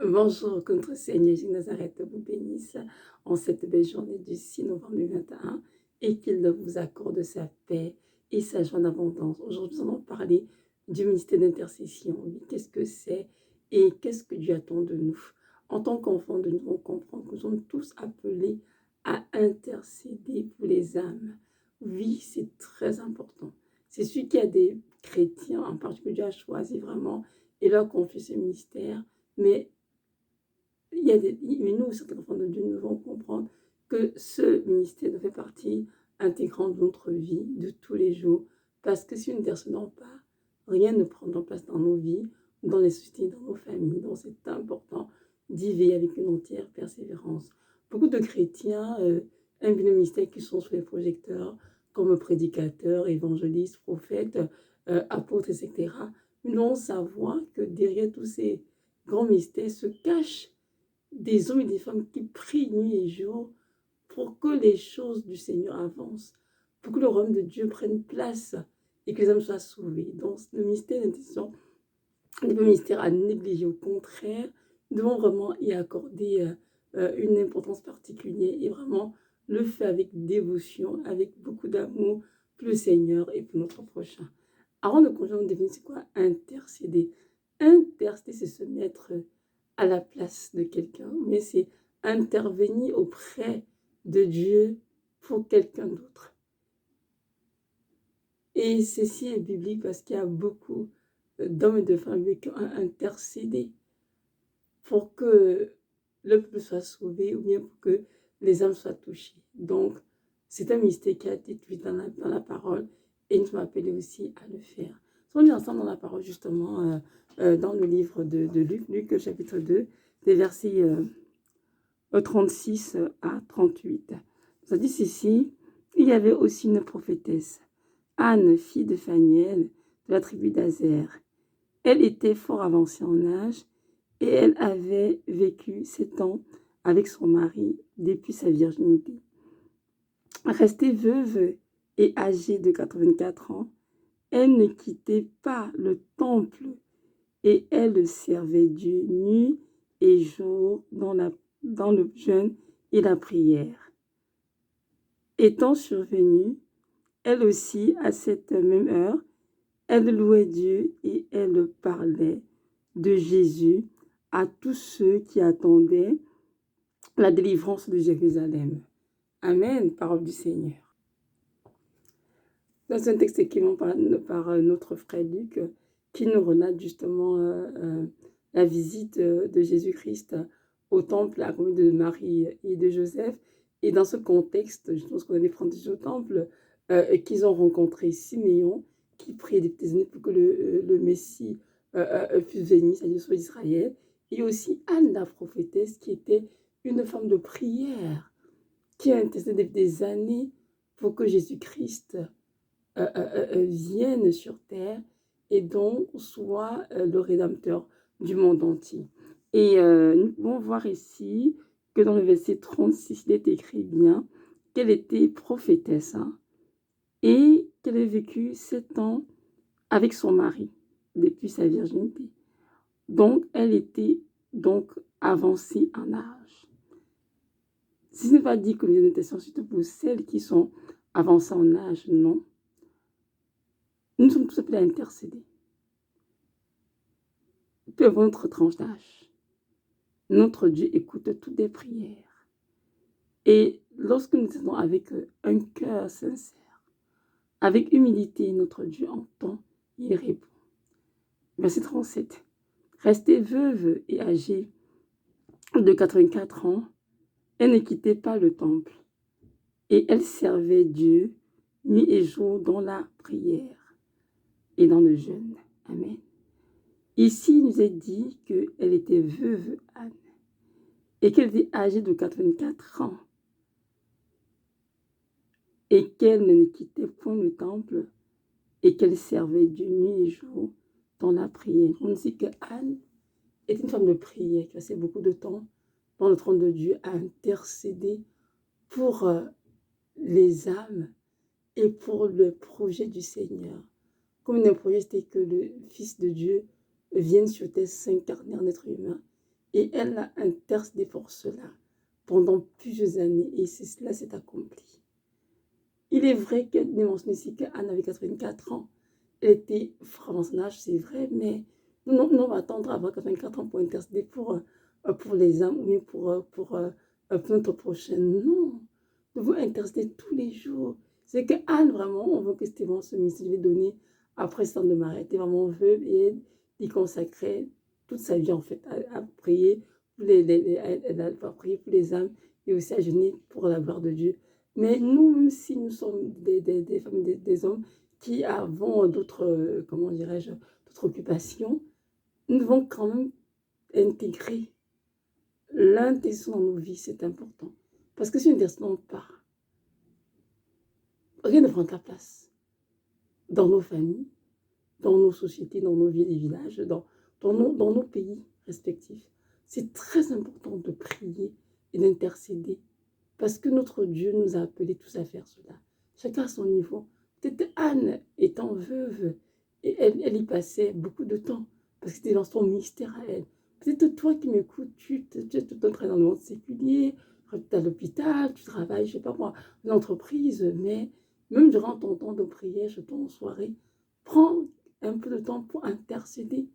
Bonjour, que notre Seigneur Jésus de Nazareth vous bénisse en cette belle journée du 6 novembre 2021 et qu'il vous accorde sa paix et sa joie d'abondance. Aujourd'hui, nous allons parler du ministère d'intercession. Oui, qu'est-ce que c'est et qu'est-ce que Dieu attend de nous? En tant qu'enfants de nous, on comprend que nous sommes tous appelés à intercéder pour les âmes. Oui, c'est très important. C'est celui qui a des chrétiens, en particulier, Dieu a choisi vraiment et leur confie ce ministère. Mais mais nous, certains enfants de Dieu, nous devons comprendre que ce ministère fait partie intégrante de notre vie de tous les jours. Parce que si nous n'intercédons pas, rien ne prendra place dans nos vies, dans les sociétés, dans nos familles. Donc c'est important d'y veiller avec une entière persévérance. Beaucoup de chrétiens aiment le ministère qui sont sous les projecteurs, comme prédicateurs, évangélistes, prophètes, apôtres, etc. Nous devons savoir que derrière tous ces grands mystères se cachent des hommes et des femmes qui prient nuit et jour pour que les choses du Seigneur avancent, pour que le royaume de Dieu prenne place et que les âmes soient sauvées. Donc, le mystère d'intercession n'est pas un mystère à négliger. Au contraire, nous devons vraiment y accorder une importance particulière et vraiment le faire avec dévotion, avec beaucoup d'amour pour le Seigneur et pour notre prochain. Avant de continuer, on définit c'est quoi intercéder. Intercéder, c'est se mettre à la place de quelqu'un, mais c'est intervenir auprès de Dieu pour quelqu'un d'autre. Et ceci est biblique parce qu'il y a beaucoup d'hommes et de femmes qui ont intercédé pour que le peuple soit sauvé ou bien pour que les âmes soient touchées. Donc, c'est un mystère qui a été écrit dans la parole et nous sommes appelés aussi à le faire. Si on est ensemble dans la parole, justement, dans le livre de Luc, Luc chapitre 2, des versets 36 à 38. Ça dit ceci, il y avait aussi une prophétesse, Anne, fille de Phanuel, de la tribu d'Azer. Elle était fort avancée en âge et elle avait vécu 7 ans avec son mari depuis sa virginité. Restée veuve et âgée de 84 ans, elle ne quittait pas le temple et elle servait Dieu nuit et jour dans le jeûne et la prière. Étant survenue, elle aussi, à cette même heure, elle louait Dieu et elle parlait de Jésus à tous ceux qui attendaient la délivrance de Jérusalem. Amen, parole du Seigneur. Dans un texte écrit par notre frère Luc, qui nous relate justement la visite de Jésus-Christ au temple accompagné de Marie et de Joseph. Et dans ce contexte, je pense qu'on allait prendre au temple, qu'ils ont rencontré Siméon, qui priait des années pour que le Messie puisse venir, c'est-à-dire sur Israël. Et aussi Anne, la prophétesse, qui était une femme de prière, qui a intercédé depuis des années pour que Jésus-Christ vienne sur terre et donc soit le Rédempteur du monde entier. Et nous pouvons voir ici que dans le verset 36, il est écrit bien qu'elle était prophétesse et qu'elle a vécu 7 ans avec son mari depuis sa virginité. Donc, elle était donc avancée en âge. Si ce n'est pas dit que les intercessions, surtout pour celles qui sont avancées en âge, non. Nous sommes tous appelés à intercéder. Peu importe notre tranche d'âge, notre Dieu écoute toutes les prières. Et lorsque nous sommes avec un cœur sincère, avec humilité, notre Dieu entend, il répond. Verset 37. Restée veuve et âgée de 84 ans, elle ne quittait pas le temple et elle servait Dieu nuit et jour dans la prière et dans le jeûne. Amen. Ici, il nous est dit qu'elle était veuve Anne et qu'elle était âgée de 84 ans et qu'elle ne quittait point le temple et qu'elle servait Dieu nuit et jour dans la prière. On dit que Anne est une femme de prière qui passait beaucoup de temps dans le trône de Dieu à intercéder pour les âmes et pour le projet du Seigneur. Comme le projet, c'était que le Fils de Dieu vienne sur terre s'incarner en être humain Et elle a intercédé pour cela pendant plusieurs années. Et cela s'est accompli. Il est vrai qu'elle mentionne ici qu'Anne avait 84 ans. Elle était vraiment son âge, c'est vrai, mais nous, on va attendre à avoir 84 ans pour intercéder pour les âmes ou bien pour notre prochaine. Non, nous devons intercéder tous les jours. C'est que Anne, vraiment, on veut que c'était vraiment ce message lui donner après ce temps de mariage. Elle était vraiment veuve et elle y consacrait toute sa vie, en fait, à prier pour à prier pour les âmes et aussi à jeûner pour la gloire de Dieu. Mais nous, même si nous sommes des femmes, des hommes qui avons d'autres, comment dirais-je, d'autres occupations, nous devons quand même intégrer l'intention dans nos vies, c'est important. Parce que si une personne part, rien ne prend ta place dans nos familles, dans nos sociétés, dans nos villes et villages, dans nos pays respectifs. C'est très important de prier et d'intercéder parce que notre Dieu nous a appelés tous à faire cela. Chacun à son niveau. Peut-être Anne, étant veuve, et elle y passait beaucoup de temps parce que c'était dans son mystère à elle. Peut-être toi qui m'écoutes, tu es tout le temps dans le monde séculier, tu es à l'hôpital, tu travailles, je ne sais pas moi, une entreprise, mais même durant ton temps de prière, ton soirée, prends un peu de temps pour intercéder,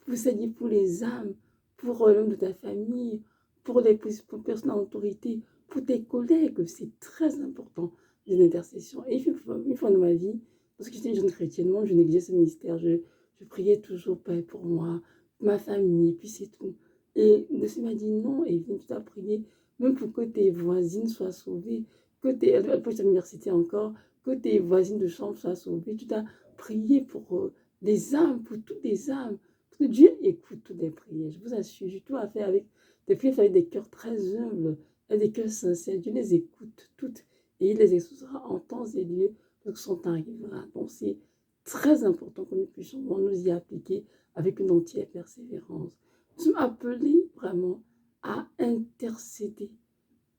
pour s'aider pour les âmes, pour l'homme de ta famille, pour les personnes en autorité, pour tes collègues. C'est très important, les intercessions. Et une fois dans ma vie, parce que j'étais une jeune chrétienne, moi, je négligeais ce mystère. Je priais toujours pour moi, ma famille, et puis c'est tout. Et le Seigneur m'a dit non, et viens, tu t'as prié, même pour que tes voisines soient sauvées, que elle peut être à l'université encore, que tes voisines de chambre soient sauvées. Tu t'as prié pour les âmes, pour toutes les âmes. Parce que Dieu écoute toutes les prières. Je vous assure, j'ai tout à faire avec des prières avec des cœurs très humbles et des cœurs sincères. Dieu les écoute toutes et il les exaucera en temps et lieu lorsque son temps arrivera. Donc c'est très important que nous puissions nous y appliquer avec une entière persévérance. Nous sommes appelés vraiment à intercéder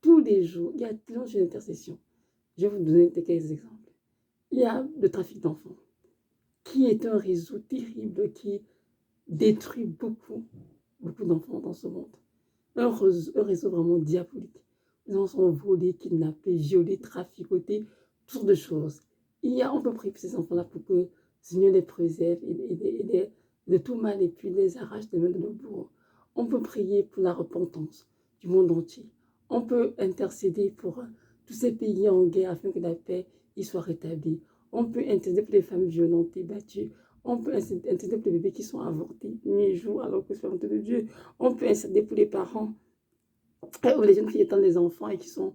tous les jours. Il y a tellement d'intercessions. Je vais vous donner quelques exemples. Il y a le trafic d'enfants, qui est un réseau terrible qui détruit beaucoup d'enfants dans ce monde. Un réseau vraiment diabolique. Les enfants sont volés, kidnappés, violés, traficotés, toutes sortes de choses. On peut prier pour ces enfants-là pour que le Seigneur les préserve et de tout mal et puis les arrache des mains de nos bourreaux. On peut prier pour la repentance du monde entier. On peut intercéder pour tous ces pays en guerre afin que la paix y soit rétablie. On peut intercéder pour les femmes violentées, battues. On peut intercéder pour les bébés qui sont avortés nuit et jour alors que c'est la volonté de Dieu. On peut intercéder pour les parents ou les jeunes filles étant des enfants et qui sont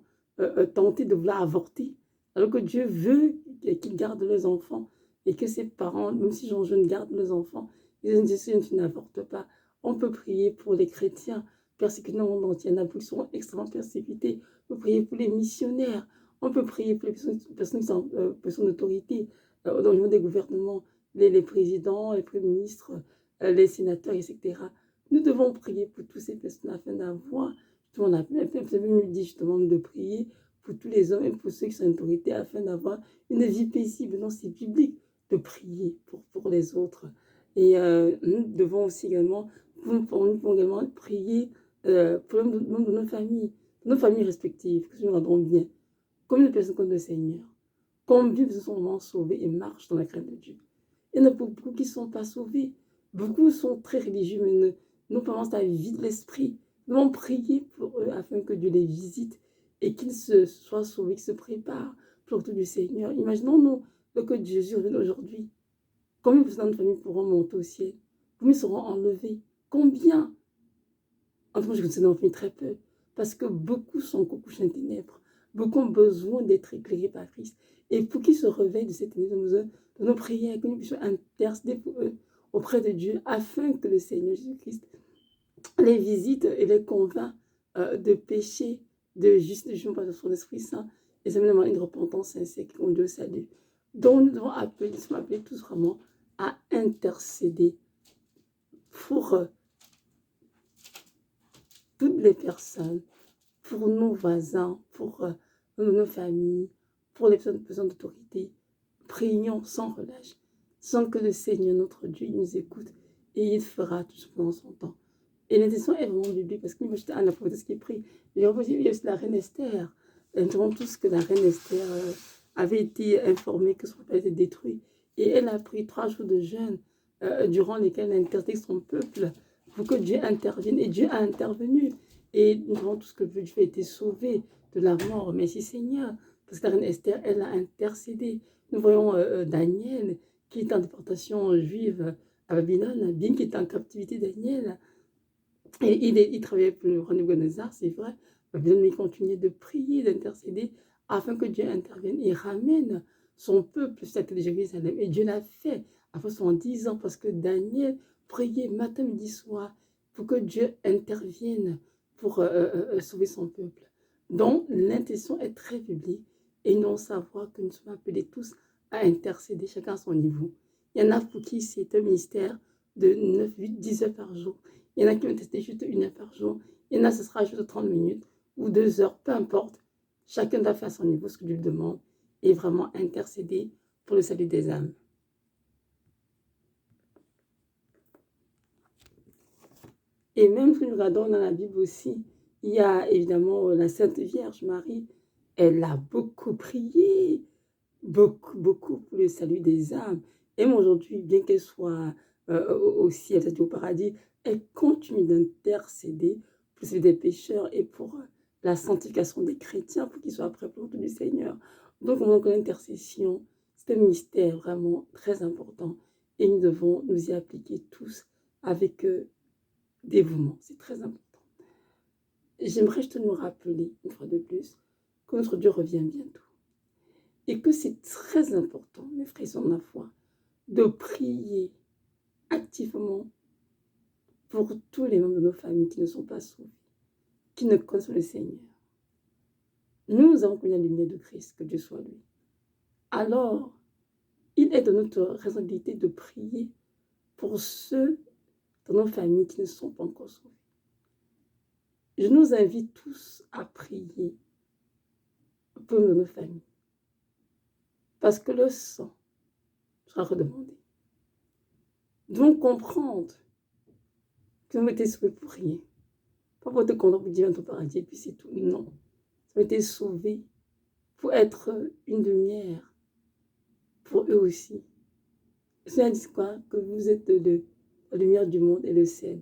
tentés de vouloir avorter. Alors que Dieu veut qu'ils gardent leurs enfants et que ces parents, même si les jeunes gardent leurs enfants, les jeunes filles n'avortent pas. On peut prier pour les chrétiens persécutés dans le monde entier. Il y en a qui sont extrêmement persécutés. On peut prier pour les missionnaires. On peut prier pour les personnes qui sont personnes d'autorité au niveau des gouvernements, les présidents, les premiers ministres, les sénateurs, etc. Nous devons prier pour toutes ces personnes afin d'avoir on a nous dit justement de prier pour tous les hommes et pour ceux qui sont en autorité afin d'avoir une vie paisible. Non, c'est biblique de prier pour les autres. Et nous devons aussi également, nous pouvons également prier pour le monde de nos familles respectives, que nous rendrons bien. Combien de personnes connaissent le Seigneur? Combien de personnes sont vraiment sauvées et marchent dans la crainte de Dieu? Il y en a beaucoup qui ne sont pas sauvés. Beaucoup sont très religieux, mais ne pensent à vide l'esprit. Nous allons prier pour eux afin que Dieu les visite et qu'ils se soient sauvés, qu'ils se préparent pour le retour du Seigneur. Imaginons-nous que Jésus revienne aujourd'hui. Combien de personnes de famille pourront monter au ciel? Combien seront enlevés? Combien? En tout cas, je connais dans famille très peu. Parce que beaucoup sont couchés dans les ténèbres. Beaucoup ont besoin d'être éclairés par Christ. Et pour qu'ils se réveillent de cette ténèbres, de nos prières, que nous puissions intercéder pour eux auprès de Dieu afin que le Seigneur Jésus-Christ les visite et les convainc de péché, de juste jugement par son Esprit Saint, et ça mène à une repentance sincère qui conduit au salut. Donc nous devons appeler, tous vraiment à intercéder pour toutes les personnes, pour nos voisins, pour nos familles, pour les personnes d'autorité. Prions sans relâche, sans que le Seigneur, notre Dieu, nous écoute, et il fera tout ce pendant son temps. Et l'intention est vraiment biblique parce que moi, j'étais à la prophétesse qui prie. Mais il y a aussi la reine Esther. Nous savons tous que la reine Esther avait été informée que son peuple était détruit. Et elle a pris 3 jours de jeûne durant lesquels elle a interdit son peuple pour que Dieu intervienne. Et Dieu a intervenu. Et nous savons tous que Dieu a été sauvé de la mort. Merci Seigneur. Parce que la reine Esther, elle a intercédé. Nous voyons Daniel qui est en déportation juive à Babylone, bien qu'il était en captivité, Daniel. Et il travaillait pour le roi Nabuchodonosor, c'est vrai. Babylone, il continuait de prier, d'intercéder afin que Dieu intervienne et ramène son peuple sur la terre de Jérusalem. Et Dieu l'a fait après 70 ans parce que Daniel priait matin, midi, soir pour que Dieu intervienne pour sauver son peuple. Donc, l'intention est très biblique et nous devons savoir que nous sommes appelés tous à intercéder, chacun à son niveau. Il y en a pour qui c'est un ministère de 9, 8, 10 heures par jour. Il y en a qui vont tester juste 1 heure par jour. Il y en a, ce sera juste 30 minutes ou 2 heures, peu importe. Chacun doit faire à son niveau ce que Dieu lui demande et vraiment intercéder pour le salut des âmes. Et même si nous regardons dans la Bible aussi, il y a évidemment la Sainte Vierge Marie. Elle a beaucoup prié, beaucoup pour le salut des âmes. Et même aujourd'hui, bien qu'elle soit au ciel, c'est-à-dire au paradis, elle continue d'intercéder pour sauver des pécheurs et pour la sanctification des chrétiens, pour qu'ils soient prêts pour le du Seigneur. Donc, on voit que l'intercession, c'est un mystère vraiment très important et nous devons nous y appliquer tous avec dévouement. C'est très important. J'aimerais juste nous rappeler, une fois de plus, que notre Dieu revient bientôt. Et que c'est très important, mes frères et sœurs de la foi, de prier activement pour tous les membres de nos familles qui ne sont pas sauvés, qui ne connaissent le Seigneur. Nous avons connu la lumière de Christ, que Dieu soit lui. Alors, il est de notre responsabilité de prier pour ceux dans nos familles qui ne sont pas encore sauvés. Je nous invite tous à prier pour nos familles. Parce que le sang sera redemandé. Nous devons comprendre que nous avons été sauvés pour rien. Pas pour te condamner pour dire dans ton paradis et puis c'est tout. Non. Nous avons été sauvés pour être une lumière pour eux aussi. Cela dit quoi? Que vous êtes la lumière du monde et le sel.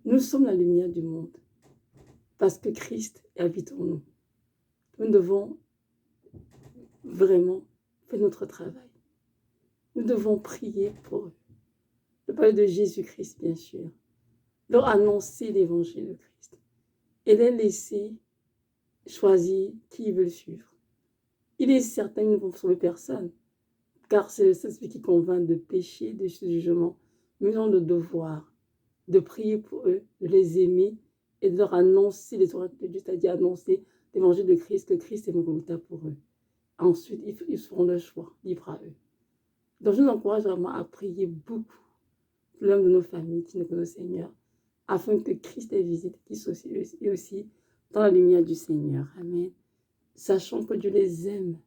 Nous sommes la lumière du monde parce que Christ habite en nous. Nous devons vraiment faire notre travail. Nous devons prier pour eux. Je parle de Jésus-Christ, bien sûr. Leur annoncer l'évangile de Christ et les laisser choisir qui ils veulent suivre. Il est certain qu'ils ne vont sauver personne, car c'est le Saint-Esprit qui convainc de péché, de jugement. Mais nous avons le devoir de prier pour eux, de les aimer et de leur annoncer les oracles de Dieu, c'est-à-dire annoncer l'évangile de Christ, que Christ est mon Golgotha pour eux. Ensuite, ils feront le choix, libre à eux. Donc, je nous encourage vraiment à prier beaucoup pour l'homme de nos familles qui nous connaissent le Seigneur, afin que Christ les visite, qu'ils soient aussi dans la lumière du Seigneur. Amen. Sachant que Dieu les aime,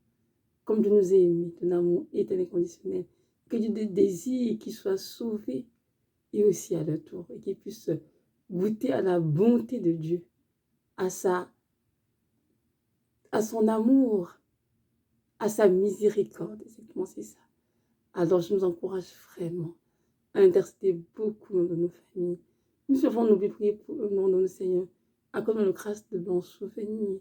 comme Dieu nous a aimés, d'un amour éternel et conditionnel, que Dieu désire qu'ils soient sauvés, et aussi à leur tour, et qu'ils puissent goûter à la bonté de Dieu, à son amour, à sa miséricorde. Exactement, c'est ça. Alors, je nous encourage vraiment à intercéder beaucoup dans nos familles. Nous devons nous prier pour eux, nom de notre Seigneur, accorde le grâce de bons souvenirs.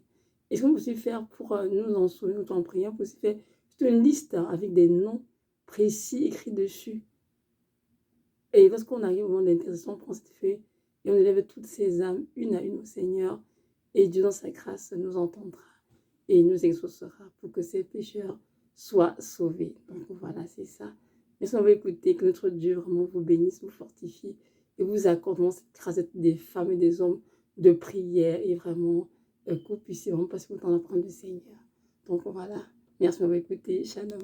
Et ce qu'on peut aussi faire pour nous en souvenir, en priant, on peut aussi faire une liste avec des noms précis écrits dessus. Et lorsqu'on arrive au moment de l'intercession, on prend cette feuille et on élève toutes ces âmes, une à une au Seigneur. Et Dieu, dans sa grâce, nous entendra et nous exaucera pour que ces pécheurs soient sauvés. Donc voilà, c'est ça. Merci d'avoir écouté, que notre Dieu vraiment vous bénisse, vous fortifie et vous accorde cette grâce des femmes et des hommes de prière et vraiment que vous puissiez vraiment passer votre temps à prendre le Seigneur. Donc voilà, merci d'avoir écouté. Shalom.